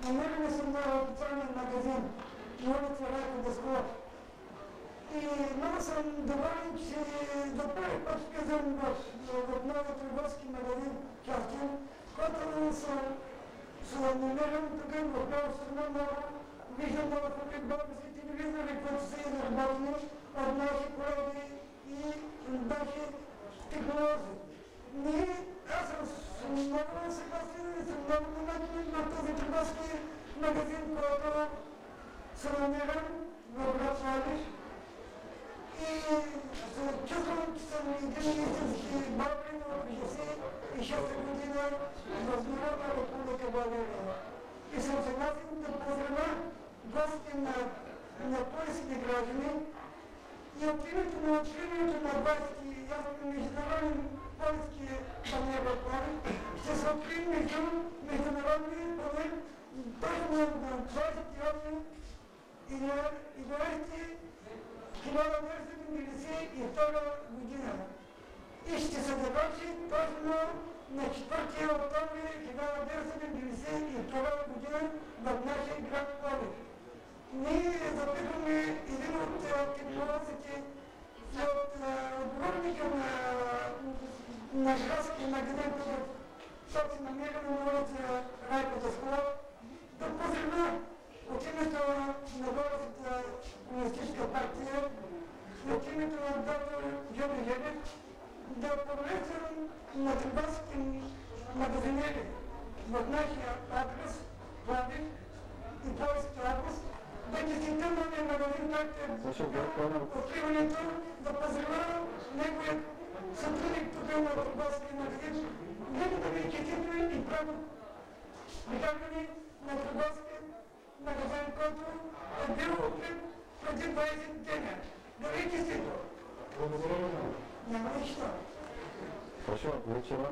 намираме се на официален магазин на улица Райко Даскова. И много съм доволен, че за първи път влизам в новия търговски магазин Кяфтин, който се намирам тук в много страна, много виждам много български телевизори, които са изработени от наши колеги и наши технологии. Аз съм много съгласен и съм много доволен на този търговски магазин, който се намирам в град Владиш. И чувствам, че съм един истински българин от 1966 година в Народна република България. И съм съгласен да поздравя гости на полските граждани и от името на откриването на 20 международен полски панер в Пловдив ще се открие международния панер точно на 28 и 1992 година. И ще се завърши точно на 4 октомври 1992 година в нашия град Пловдив. Ние запитваме един от технологите и от отговорника на градския магазин, който се намира на улица Райко Даскова, да поздравя от името на Българската комунистическа партия и от името на доктор Георги Желев да приветствам на търговски магазинери в нашия адрес, Пловдив и Пловдивски област, да честитам новия магазин, както е откриването, да поздравя неговият сътрудник тук на търговския магазин, нека да ви честитаме и право прикарване на търговския магазин, който е бил открит преди 20 дена. Да ви честито! Благодаря ви. Няма нищо. Прошу, вечера.